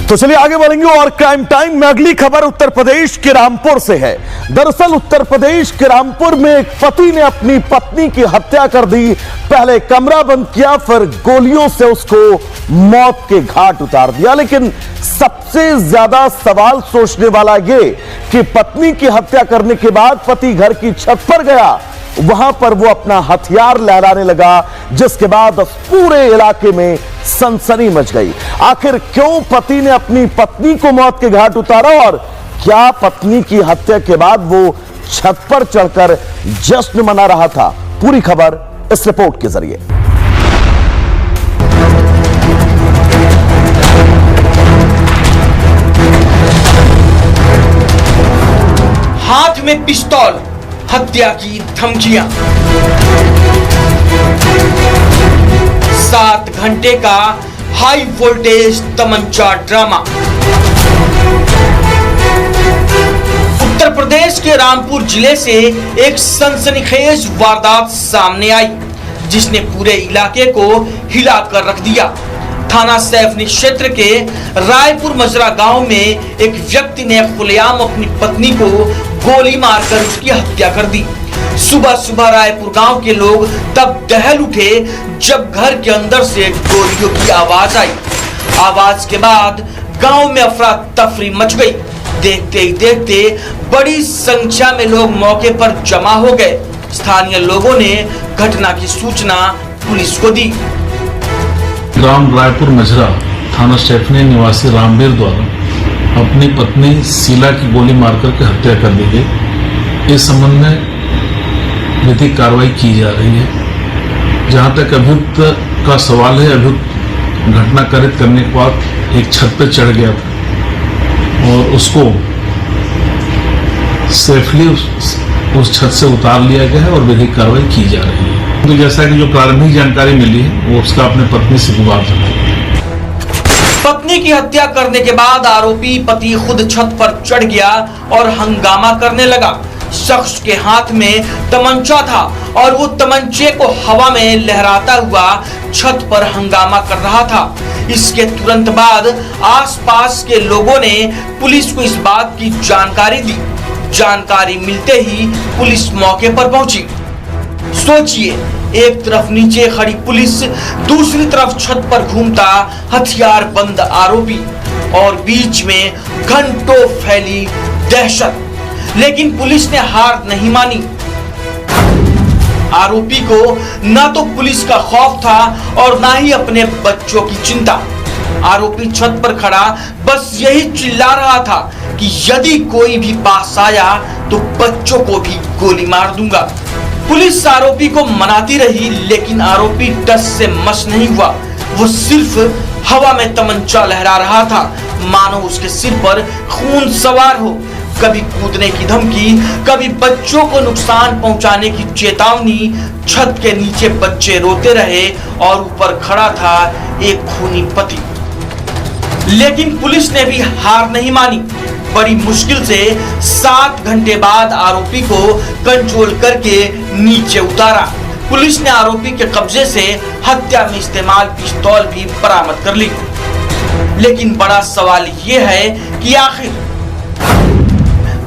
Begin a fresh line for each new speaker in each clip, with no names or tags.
तो चलिए आगे बढ़ेंगे और क्राइम टाइम में अगली खबर उत्तर प्रदेश के रामपुर से है। दरअसल उत्तर प्रदेश के रामपुर में एक पति ने अपनी पत्नी की हत्या कर दी। पहले कमरा बंद किया, फिर गोलियों से उसको मौत के घाट उतार दिया। लेकिन सबसे ज्यादा सवाल सोचने वाला यह कि पत्नी की हत्या करने के बाद पति घर की छत पर गया, वहां पर वो अपना हथियार लहराने लगा, जिसके बाद पूरे इलाके में सनसनी मच गई। आखिर क्यों पति ने अपनी पत्नी को मौत के घाट उतारा और क्या पत्नी की हत्या के बाद वो छत पर चढ़कर जश्न मना रहा था? पूरी खबर इस रिपोर्ट के जरिए।
हाथ में पिस्तौल, हत्या की धमकियां। 7 घंटे का high voltage तमंचा drama. Uttar Pradesh के रामपुर जिले से एक सनसनीखेज वारदात सामने आई, जिसने पूरे इलाके को हिलाकर रख दिया। थाना सैफनी क्षेत्र के रायपुर मजरा गांव में एक व्यक्ति ने खुलेआम अपनी पत्नी को गोली मारकर उसकी हत्या कर दी। सुबह सुबह रायपुर गांव के लोग तब दहल उठे जब घर के अंदर से गोलियों की आवाज आई। आवाज के बाद गांव में अफरा तफरी मच गई। देखते ही देखते बड़ी संख्या में लोग मौके पर जमा हो गए। स्थानीय लोगों ने घटना की सूचना पुलिस को दी।
ग्राम रायपुर मजरा थाना सैफनी निवासी रामवीर द्वारा अपनी पत्नी शीला की गोली मारकर के हत्या कर दी गई। इस संबंध में विधिक कार्रवाई की जा रही है। जहां तक अभियुक्त का सवाल है, अभियुक्त घटना कारित करने के बाद एक छत पर चढ़ गया था और उसको सेफली उस छत से उतार लिया गया है और विधिक कार्रवाई की जा रही है। तो जैसा कि जो प्रारंभिक जानकारी मिली है वो उसका अपने पत्नी से विवाद था।
पत्नी की हत्या करने के बाद आरोपी पति खुद छत पर चढ़ गया और हंगामा करने लगा। शख्स के हाथ में तमंचा था और वो तमंचे को हवा में लहराता हुआ छत पर हंगामा कर रहा था। इसके तुरंत बाद आसपास के लोगों ने पुलिस को इस बात की जानकारी दी। जानकारी मिलते ही पुलिस मौके पर पहुंची। सोचिए, एक तरफ नीचे खड़ी पुलिस, दूसरी तरफ छत पर घूमता हथियार बंद आरोपी और बीच में घंटों फैली दहशत। लेकिन पुलिस ने हार नहीं मानी। आरोपी को ना तो पुलिस का खौफ था और ना ही अपने बच्चों की चिंता। आरोपी छत पर खड़ा बस यही चिल्ला रहा था कि यदि कोई भी पास आया तो बच्चों को भी गोली मार दूंगा। पुलिस आरोपी को मनाती रही, लेकिन आरोपी डर से मस नहीं हुआ। वो सिर्फ हवा में तमंचा लहरा रहा था, मानो उसके सिर पर खून सवार हो। कभी कूदने की धमकी, कभी बच्चों को नुकसान पहुंचाने की चेतावनी। छत के नीचे बच्चे रोते रहे और ऊपर खड़ा था एक खूनी पति। लेकिन पुलिस ने भी हार नहीं मानी। बड़ी मुश्किल से 7 घंटे बाद आरोपी को कंट्रोल करके नीचे उतारा। पुलिस ने आरोपी के कब्जे से हत्या में इस्तेमाल पिस्तौल भी बरामद कर ली। लेकिन बड़ा सवाल यह है कि आखिर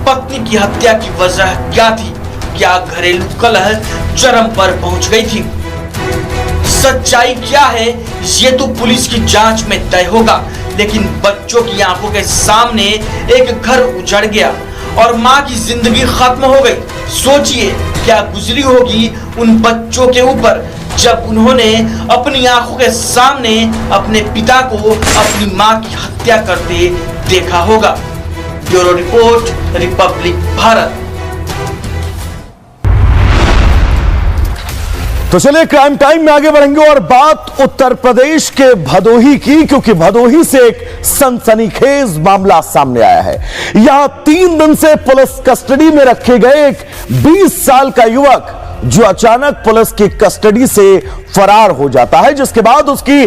पत्नी की हत्या की वजह क्या थी? क्या घरेलू कलह चरम पर पहुंच गई थी? सच्चाई क्या है ये तो पुलिस की जांच में तय होगा। लेकिन बच्चों की आंखों के सामने एक घर उजड़ गया और मां की जिंदगी खत्म हो गई। सोचिए क्या गुजरी होगी उन बच्चों के ऊपर जब उन्होंने अपनी आंखों के सामने अपने पिता को अपनी मां की हत्या करते देखा होगा। Bureau report, Republic Bharat.
तो चलिए क्राइम टाइम में आगे बढ़ेंगे और बात उत्तर प्रदेश के भदोही की, क्योंकि भदोही से एक सनसनीखेज मामला सामने आया है। यहां 3 दिन से पुलिस कस्टडी में रखे गए एक 20 साल का युवक जो अचानक पुलिस की कस्टडी से फरार हो जाता है, जिसके बाद उसकी